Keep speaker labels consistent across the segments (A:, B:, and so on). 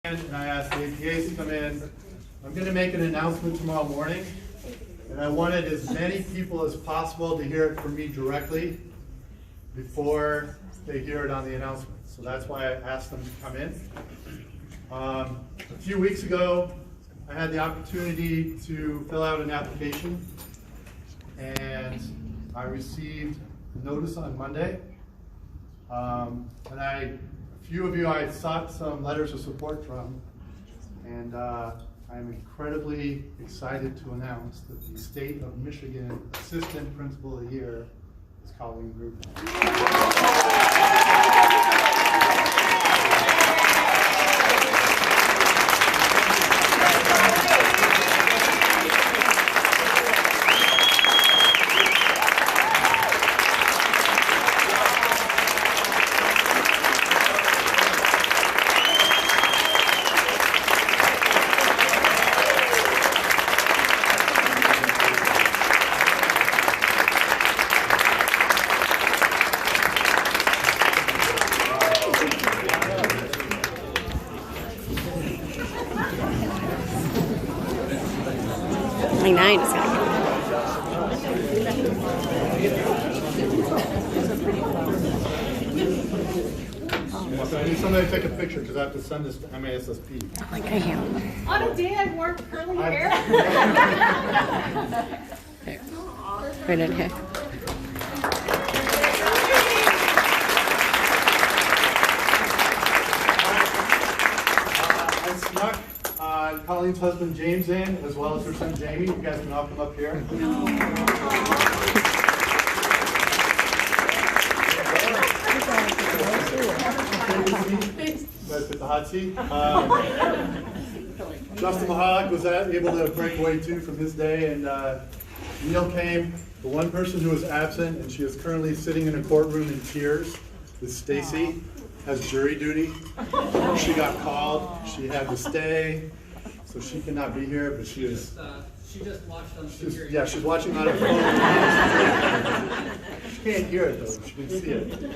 A: And I asked the APAs to come in. I'm going to make an announcement tomorrow morning, and I wanted as many people as possible to hear it from me directly before they hear it on the announcement. So that's why I asked them to come in. A few weeks ago, I had the opportunity to fill out an application, and I received a notice on Monday. A few of you I sought some letters of support from, and I'm incredibly excited to announce that the State of Michigan Assistant Principal of the Year is Colleen Gruben. I need somebody to take a picture because I have to send this to MASSP.
B: Like I am.
C: On a day I wore curly hair.
B: Right in here.
A: I snuck Colleen's husband James in, as well as her son Jamie. You guys can all come up here. Let's get the hot seat. Justin Mahalik was able to break away too from his day, and Neil came. The one person who was absent, and she is currently sitting in a courtroom in tears, is Stacy. Has jury duty. She got called. She had to stay, so she cannot be here. But she is.
D: She just watched on security.
A: Yeah, she's watching on her phone. She can't hear it though. She can see it.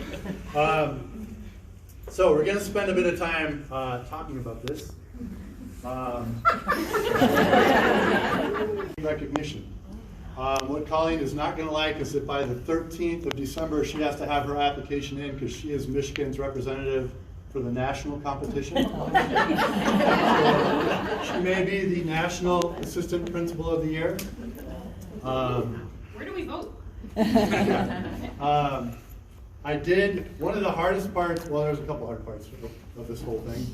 A: So we're going to spend a bit of time talking about this. Recognition. What Colleen is not going to like is that by the 13th of December, she has to have her application in because she is Michigan's representative for the national competition. So she may be the National Assistant Principal of the Year.
C: Where do we vote?
A: I did, one of the hardest parts, well, there's a couple hard parts of this whole thing.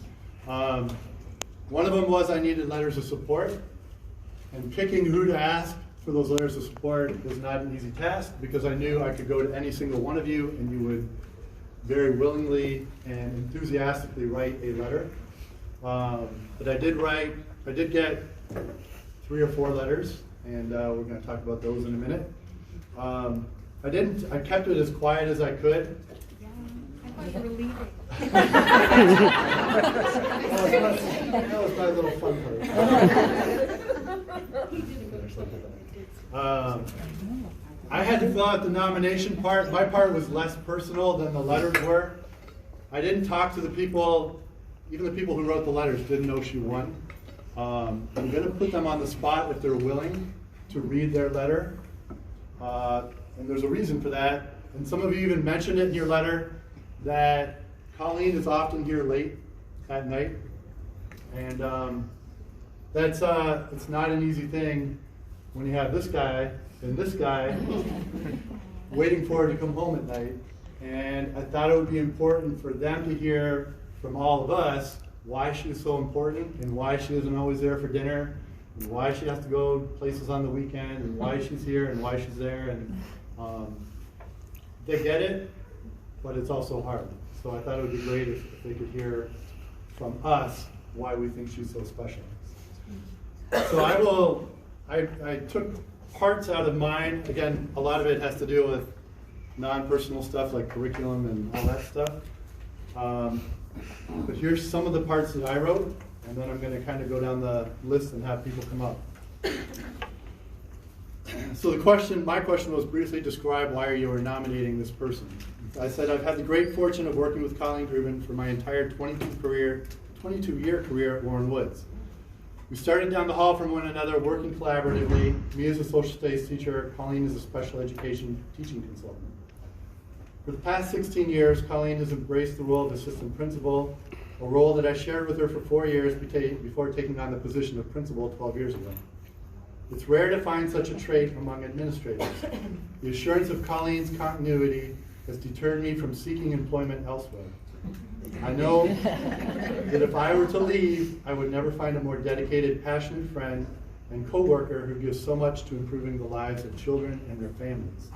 A: One of them was I needed letters of support, and picking who to ask for those letters of support was not an easy task because I knew I could go to any single one of you and you would very willingly and enthusiastically write a letter. But I did get 3 or 4 letters, and we're going to talk about those in a minute. I kept it as quiet as I could.
C: Yeah, I thought you were leaving.
A: That was my little fun part. I had to fill out the nomination part. My part was less personal than the letters were. I didn't talk to the people, even the people who wrote the letters didn't know she won. I'm going to put them on the spot if they're willing to read their letter. And there's a reason for that. And some of you even mentioned it in your letter that Colleen is often here late at night. And it's not an easy thing when you have this guy and this guy waiting for her to come home at night. And I thought it would be important for them to hear from all of us why she's so important and why she isn't always there for dinner and why she has to go places on the weekend and why she's here and why she's there. And they get it, but it's also hard. So I thought it would be great if they could hear from us why we think she's so special. So I took parts out of mine. Again, a lot of it has to do with non-personal stuff like curriculum and all that stuff. But here's some of the parts that I wrote, and then I'm going to kind of go down the list and have people come up. So my question was briefly describe why you were nominating this person. I said I've had the great fortune of working with Colleen Gruben for my entire 22 22-year career at Warren Woods. We started down the hall from one another, working collaboratively, me as a social studies teacher, Colleen as a special education teaching consultant. For the past 16 years, Colleen has embraced the role of assistant principal, a role that I shared with her for 4 years before taking on the position of principal 12 years ago. It's rare to find such a trait among administrators. The assurance of Colleen's continuity has deterred me from seeking employment elsewhere. I know that if I were to leave, I would never find a more dedicated, passionate friend and coworker who gives so much to improving the lives of children and their families.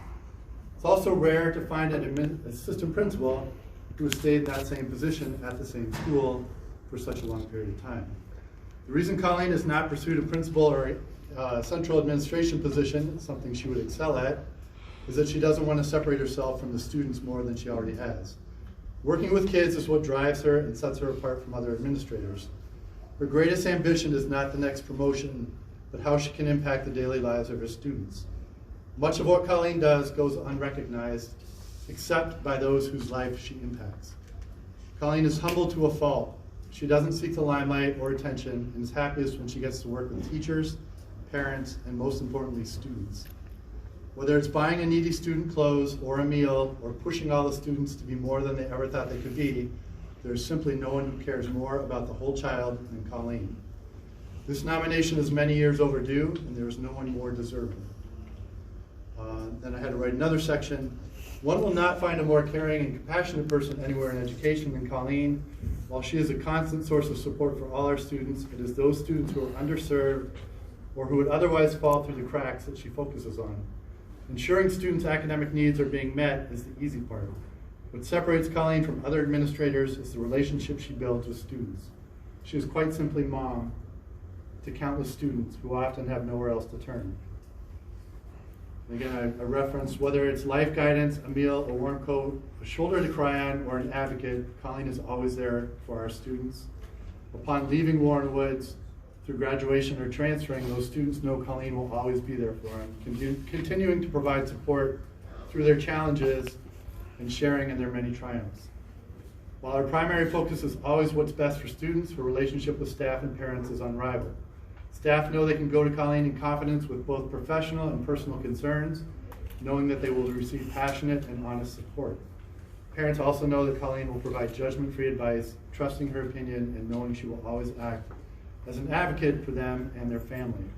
A: It's also rare to find an assistant principal who has stayed in that same position at the same school for such a long period of time. The reason Colleen has not pursued a principal or central administration position, something she would excel at, is that she doesn't want to separate herself from the students more than she already has. Working with kids is what drives her and sets her apart from other administrators. Her greatest ambition is not the next promotion, but how she can impact the daily lives of her students. Much of what Colleen does goes unrecognized, except by those whose life she impacts. Colleen is humble to a fault. She doesn't seek the limelight or attention and is happiest when she gets to work with teachers, parents, and most importantly, students. Whether it's buying a needy student clothes or a meal or pushing all the students to be more than they ever thought they could be, there's simply no one who cares more about the whole child than Colleen. This nomination is many years overdue, and there is no one more deserving. Then I had to write another section. One will not find a more caring and compassionate person anywhere in education than Colleen. While she is a constant source of support for all our students, it is those students who are underserved or who would otherwise fall through the cracks that she focuses on. Ensuring students' academic needs are being met is the easy part. What separates Colleen from other administrators is the relationship she builds with students. She is quite simply mom to countless students who often have nowhere else to turn. And again, I referenced whether it's life guidance, a meal, a warm coat, a shoulder to cry on, or an advocate, Colleen is always there for our students. Upon leaving Warren Woods, through graduation or transferring, those students know Colleen will always be there for them, continuing to provide support through their challenges and sharing in their many triumphs. While our primary focus is always what's best for students, her relationship with staff and parents is unrivaled. Staff know they can go to Colleen in confidence with both professional and personal concerns, knowing that they will receive passionate and honest support. Parents also know that Colleen will provide judgment-free advice, trusting her opinion and knowing she will always act as an advocate for them and their family.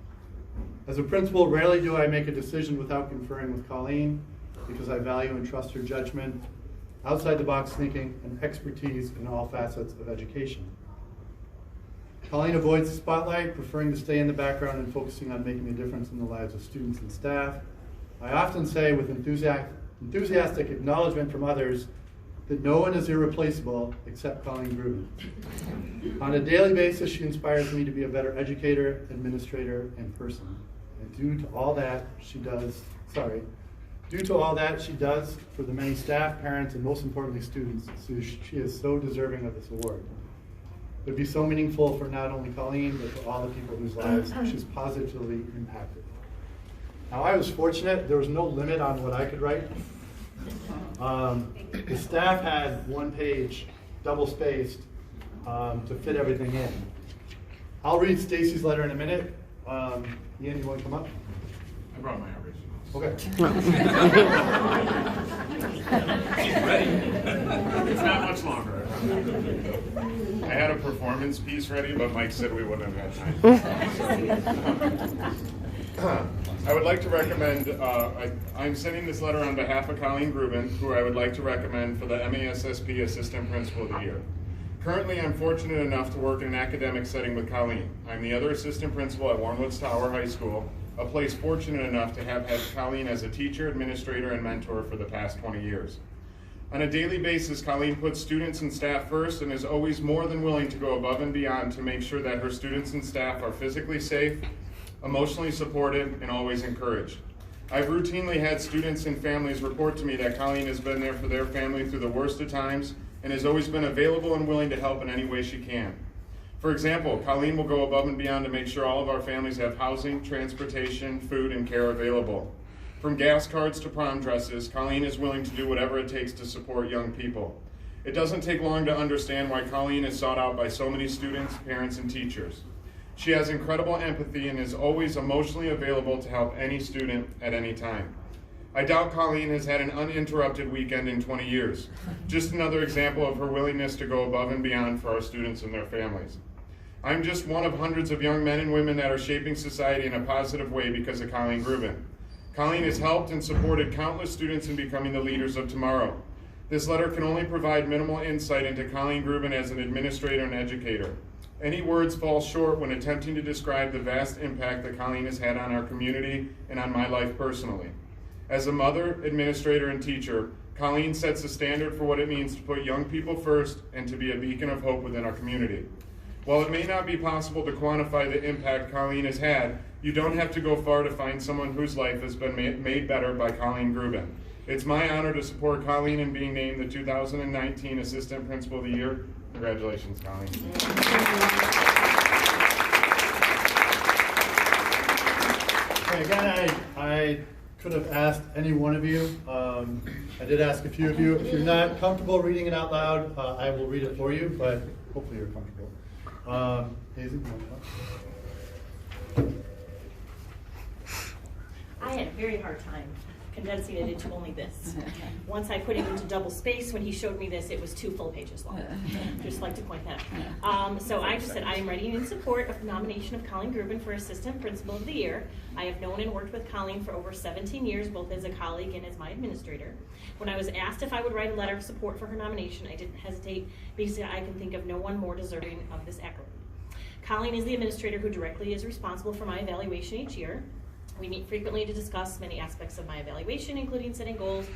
A: As a principal, rarely do I make a decision without conferring with Colleen because I value and trust her judgment, outside-the-box thinking, and expertise in all facets of education. Colleen avoids the spotlight, preferring to stay in the background and focusing on making a difference in the lives of students and staff. I often say with enthusiastic acknowledgement from others that no one is irreplaceable except Colleen Gruben. On a daily basis, she inspires me to be a better educator, administrator, and person. And due to all that she does for the many staff, parents, and most importantly students, she is so deserving of this award. It would be so meaningful for not only Colleen, but for all the people whose lives she's positively impacted. Now, I was fortunate. There was no limit on what I could write. The staff had one page, double-spaced, to fit everything in. I'll read Stacy's letter in a minute. Ian, you want to come up?
E: I brought my originals.
A: Okay.
E: She's ready. It's not much longer. I had a performance piece ready, but Mike said we wouldn't have had time. I would like to recommend, I'm sending this letter on behalf of Colleen Gruben, who I would like to recommend for the MASSP Assistant Principal of the Year. Currently, I'm fortunate enough to work in an academic setting with Colleen. I'm the other assistant principal at Warren Woods Tower High School, a place fortunate enough to have had Colleen as a teacher, administrator, and mentor for the past 20 years. On a daily basis, Colleen puts students and staff first and is always more than willing to go above and beyond to make sure that her students and staff are physically safe, emotionally supported, and always encouraged. I've routinely had students and families report to me that Colleen has been there for their family through the worst of times and has always been available and willing to help in any way she can. For example, Colleen will go above and beyond to make sure all of our families have housing, transportation, food, and care available. From gas cards to prom dresses, Colleen is willing to do whatever it takes to support young people. It doesn't take long to understand why Colleen is sought out by so many students, parents, and teachers. She has incredible empathy and is always emotionally available to help any student at any time. I doubt Colleen has had an uninterrupted weekend in 20 years. Just another example of her willingness to go above and beyond for our students and their families. I'm just one of hundreds of young men and women that are shaping society in a positive way because of Colleen Gruben. Colleen has helped and supported countless students in becoming the leaders of tomorrow. This letter can only provide minimal insight into Colleen Gruben as an administrator and educator. Any words fall short when attempting to describe the vast impact that Colleen has had on our community and on my life personally. As a mother, administrator, and teacher, Colleen sets the standard for what it means to put young people first and to be a beacon of hope within our community. While it may not be possible to quantify the impact Colleen has had, you don't have to go far to find someone whose life has been made better by Colleen Gruben. It's my honor to support Colleen in being named the 2019 Assistant Principal of the Year. Congratulations, Colleen.
A: Okay, again, I could have asked any one of you. I did ask a few of you. If you're not comfortable reading it out loud, I will read it for you, but hopefully you're comfortable. Hazel, you want to talk?
F: I had a very hard time condensing it into only this. Once I put it into double space, when he showed me this, it was 2 full pages long. Just like to point that out. So I just said, I am ready in support of the nomination of Colleen Gruben for Assistant Principal of the Year. I have known and worked with Colleen for over 17 years, both as a colleague and as my administrator. When I was asked if I would write a letter of support for her nomination, I didn't hesitate because I can think of no one more deserving of this accolade. Colleen is the administrator who directly is responsible for my evaluation each year. We meet frequently to discuss many aspects of my evaluation, including setting goals,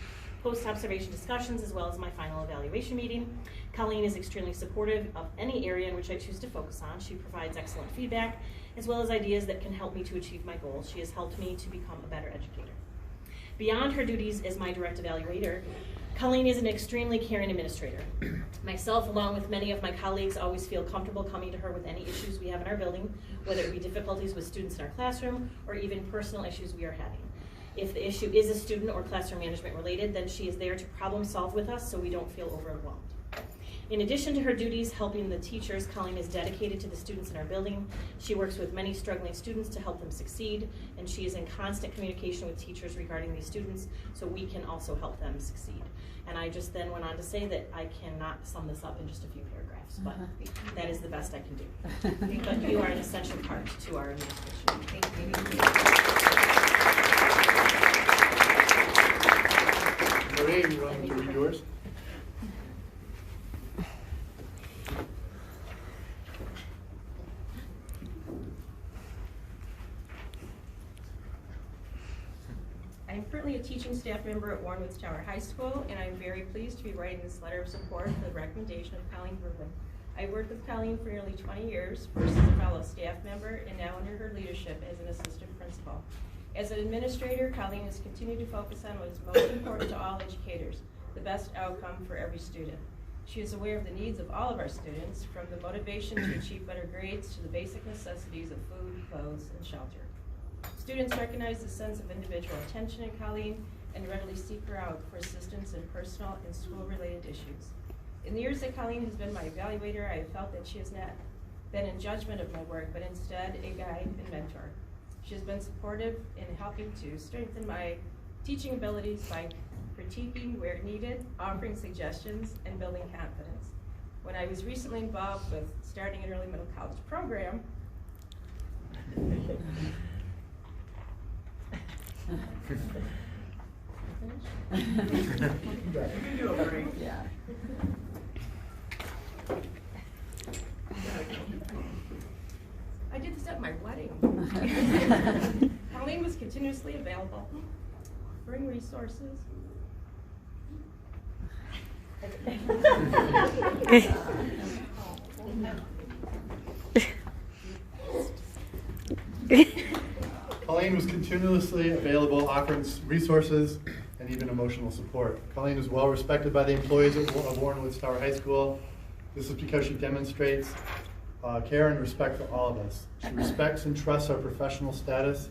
F: post-observation discussions, as well as my final evaluation meeting. Colleen is extremely supportive of any area in which I choose to focus on. She provides excellent feedback, as well as ideas that can help me to achieve my goals. She has helped me to become a better educator. Beyond her duties as my direct evaluator, Colleen is an extremely caring administrator. Myself, along with many of my colleagues, always feel comfortable coming to her with any issues we have in our building, whether it be difficulties with students in our classroom or even personal issues we are having. If the issue is a student or classroom management related, then she is there to problem solve with us so we don't feel overwhelmed. In addition to her duties helping the teachers, Colleen is dedicated to the students in our building. She works with many struggling students to help them succeed, and she is in constant communication with teachers regarding these students so we can also help them succeed. And I just then went on to say that I cannot sum this up in just a few paragraphs, but that is the best I can do. But you are an essential part to our administration.
A: Marie, you want me to read yours?
G: I am currently a teaching staff member at Warrenwood Tower High School, and I am very pleased to be writing this letter of support for the recommendation of Colleen Gruben. I worked with Colleen for nearly 20 years, first as a fellow staff member, and now under her leadership as an assistant principal. As an administrator, Colleen has continued to focus on what is most important to all educators, the best outcome for every student. She is aware of the needs of all of our students, from the motivation to achieve better grades to the basic necessities of food, clothes, and shelter. Students recognize the sense of individual attention in Colleen and readily seek her out for assistance in personal and school-related issues. In the years that Colleen has been my evaluator, I have felt that she has not been in judgment of my work, but instead a guide and mentor. She has been supportive in helping to strengthen my teaching abilities by critiquing where needed, offering suggestions, and building confidence. When I was recently involved with starting an early middle college program, I did this at my wedding. Colleen was continuously available, offering resources.
A: Colleen was continuously available, offering resources and even emotional support. Colleen is well respected by the employees of Warrenwood Tower High School. This is because she demonstrates care and respect for all of us. She respects and trusts our professional status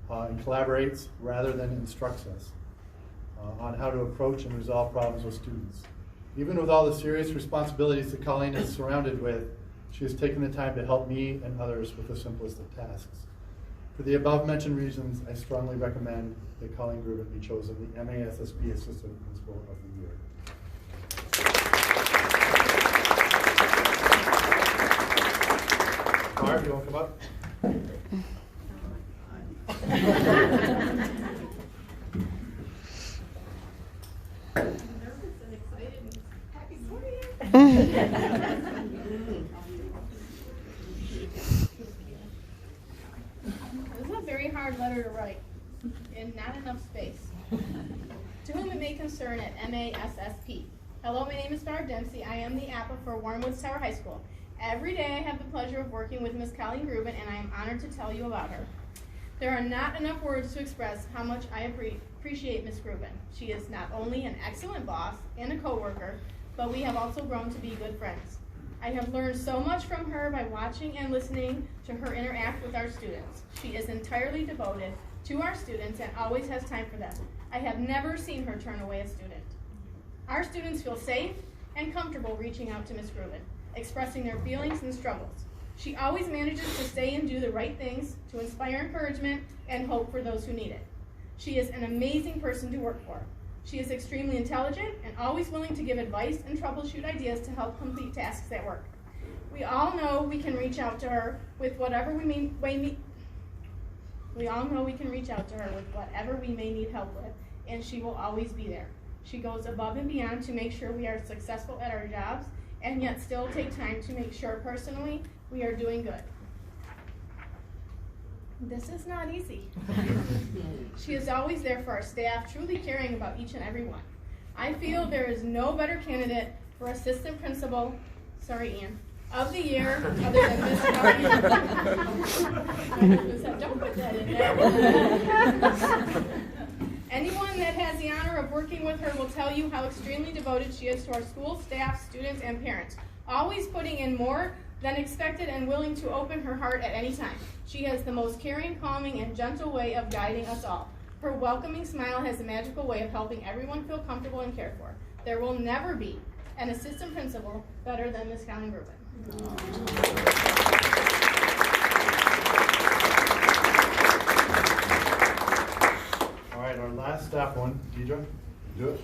A: and collaborates rather than instructs us on how to approach and resolve problems with students. Even with all the serious responsibilities that Colleen is surrounded with, she has taken the time to help me and others with the simplest of tasks. For the above mentioned reasons, I strongly recommend that Colleen Gruben be chosen the MASSP Assistant Principal of the Year. Barb, you want to come up?
C: This is a very hard letter to write, and not enough space. To whom it may concern at MASSP. Hello, my name is Barb Dempsey. I am the APA for Warrenwoods Tower High School. Every day I have the pleasure of working with Ms. Colleen Gruben, and I am honored to tell you about her. There are not enough words to express how much I appreciate Ms. Gruben. She is not only an excellent boss and a coworker, but we have also grown to be good friends. I have learned so much from her by watching and listening to her interact with our students. She is entirely devoted to our students and always has time for them. I have never seen her turn away a student. Our students feel safe and comfortable reaching out to Ms. Gruben, expressing their feelings and struggles. She always manages to say and do the right things to inspire encouragement and hope for those who need it. She is an amazing person to work for. She is extremely intelligent and always willing to give advice and troubleshoot ideas to help complete tasks at work. We all know we can reach out to her with whatever we may need help with, and she will always be there. She goes above and beyond to make sure we are successful at our jobs, and yet still take time to make sure personally we are doing good. This is not easy. She is always there for our staff, truly caring about each and every one. I feel there is no better candidate for assistant principal, sorry Ann, of the year other than Ms. Colleen. Don't put that in there. Anyone that has the honor of working with her will tell you how extremely devoted she is to our school, staff, students, and parents, always putting in more than expected and willing to open her heart at any time. She has the most caring, calming, and gentle way of guiding us all. Her welcoming smile has a magical way of helping everyone feel comfortable and cared for. There will never be an assistant principal better than Ms. Colleen Gruben.
A: All right, our last staff one. Deidre, do it.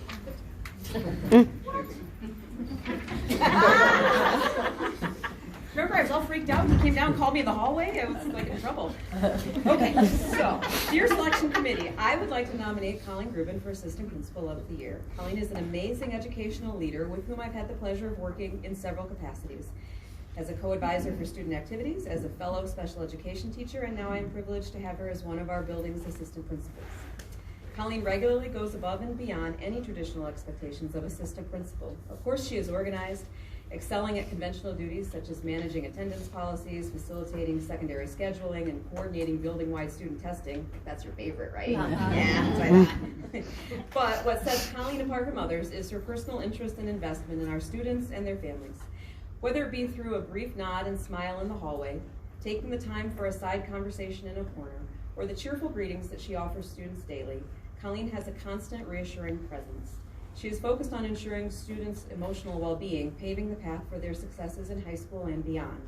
H: Remember, I was all freaked out. He came down, called me in the hallway. I was like in trouble. Okay, so dear selection committee, I would like to nominate Colleen Gruben for Assistant Principal of the Year. Colleen is an amazing educational leader with whom I've had the pleasure of working in several capacities. As a co-advisor for student activities, as a fellow special education teacher, and now I am privileged to have her as one of our building's assistant principals. Colleen regularly goes above and beyond any traditional expectations of assistant principal. Of course, she is organized, excelling at conventional duties such as managing attendance policies, facilitating secondary scheduling, and coordinating building-wide student testing. That's your favorite, right? Yeah, that's what I thought. But what sets Colleen apart from others is her personal interest and investment in our students and their families. Whether it be through a brief nod and smile in the hallway, taking the time for a side conversation in a corner, or the cheerful greetings that she offers students daily, Colleen has a constant, reassuring presence. She is focused on ensuring students' emotional well-being, paving the path for their successes in high school and beyond.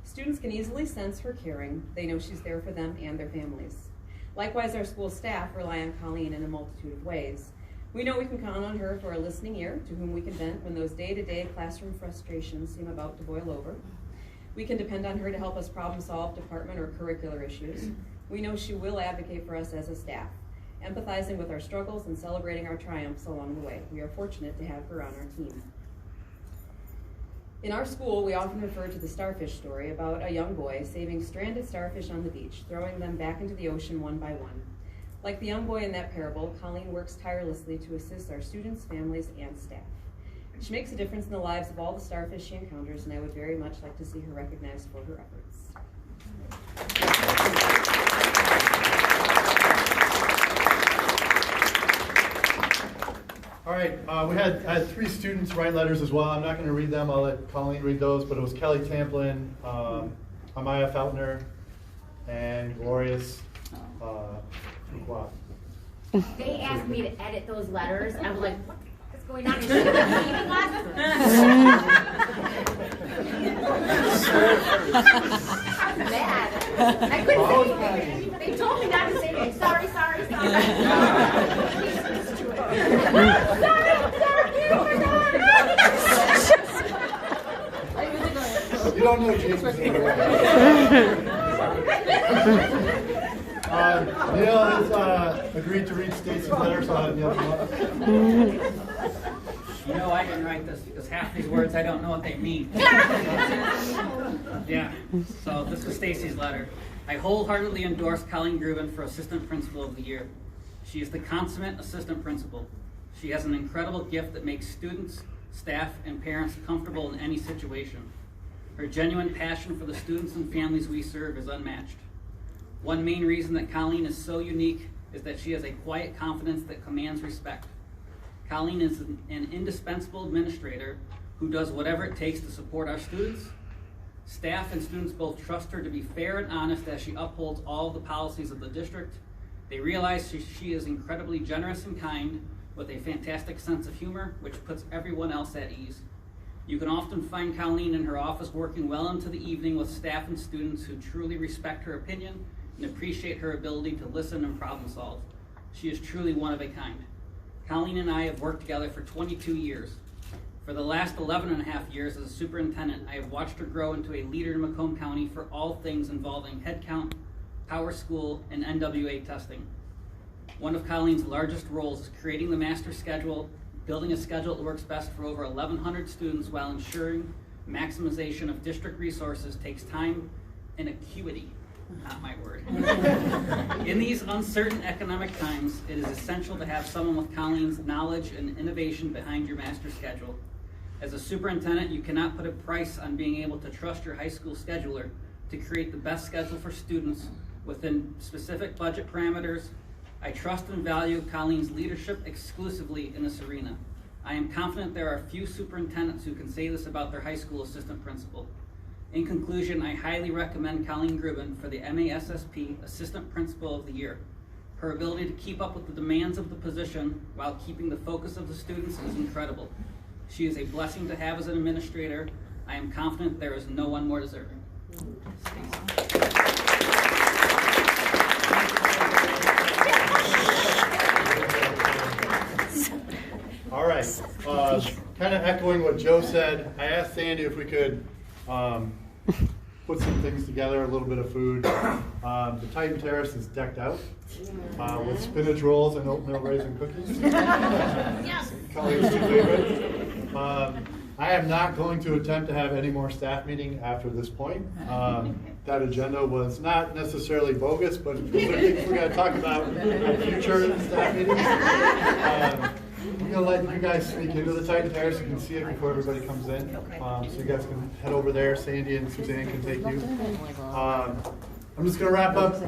H: Students can easily sense her caring. They know she's there for them and their families. Likewise, our school staff rely on Colleen in a multitude of ways. We know we can count on her for a listening ear to whom we can vent when those day-to-day classroom frustrations seem about to boil over. We can depend on her to help us problem-solve department or curricular issues. We know she will advocate for us as a staff, empathizing with our struggles and celebrating our triumphs along the way. We are fortunate to have her on our team. In our school, we often refer to the starfish story about a young boy saving stranded starfish on the beach, throwing them back into the ocean one by one. Like the young boy in that parable, Colleen works tirelessly to assist our students, families, and staff. She makes a difference in the lives of all the starfish she encounters, and I would very much like to see her recognized for her efforts.
A: All right, we had 3 students write letters as well. I'm not going to read them. I'll let Colleen read those, but it was Kelly Tamplin, Amaya Feltner, and Glorious Fuqua.
I: They asked me to edit those letters. I was like, what? This what's going on. Is she leaving us? I'm mad. I couldn't say anything. They told me not to say anything. Sorry. Sorry, oh my God.
A: You don't know James. Neil has agreed to read Stacy's letter, so I'll have Neil come up.
D: You know I didn't write this because half these words I don't know what they mean. Yeah, so this was Stacy's letter. I wholeheartedly endorse Colleen Gruben for Assistant Principal of the Year. She is the consummate assistant principal. She has an incredible gift that makes students, staff, and parents comfortable in any situation. Her genuine passion for the students and families we serve is unmatched. One main reason that Colleen is so unique is that she has a quiet confidence that commands respect. Colleen is an indispensable administrator who does whatever it takes to support our students. Staff and students both trust her to be fair and honest as she upholds all the policies of the district. They realize she is incredibly generous and kind with a fantastic sense of humor, which puts everyone else at ease. You can often find Colleen in her office working well into the evening with staff and students who truly respect her opinion and appreciate her ability to listen and problem solve. She is truly one of a kind. Colleen and I have worked together for 22 years. For the last 11 and a half years as a superintendent, I have watched her grow into a leader in Macomb County for all things involving headcount, Power School, and NWA testing. One of Colleen's largest roles is creating the master schedule, building a schedule that works best for over 1,100 students while ensuring maximization of district resources takes time and acuity. Not my word. In these uncertain economic times, it is essential to have someone with Colleen's knowledge and innovation behind your master schedule. As a superintendent, you cannot put a price on being able to trust your high school scheduler to create the best schedule for students within specific budget parameters. I trust and value Colleen's leadership exclusively in this arena. I am confident there are few superintendents who can say this about their high school assistant principal. In conclusion, I highly recommend Colleen Gruben for the MASSP Assistant Principal of the Year. Her ability to keep up with the demands of the position while keeping the focus of the students is incredible. She is a blessing to have as an administrator. I am confident there is no one more deserving.
A: All right, kind of echoing what Joe said, I asked Sandy if we could put some things together, a little bit of food. The Titan Terrace is decked out with spinach rolls and oatmeal raisin cookies. Colleen's two favorites. I am not going to attempt to have any more staff meeting after this point. That agenda was not necessarily bogus, but those are things we're going to talk about at future staff meetings. I'm going to let you guys sneak into the Titan Terrace. You can see it before everybody comes in. So you guys can head over there. Sandy and Suzanne can take you. I'm just going to wrap up.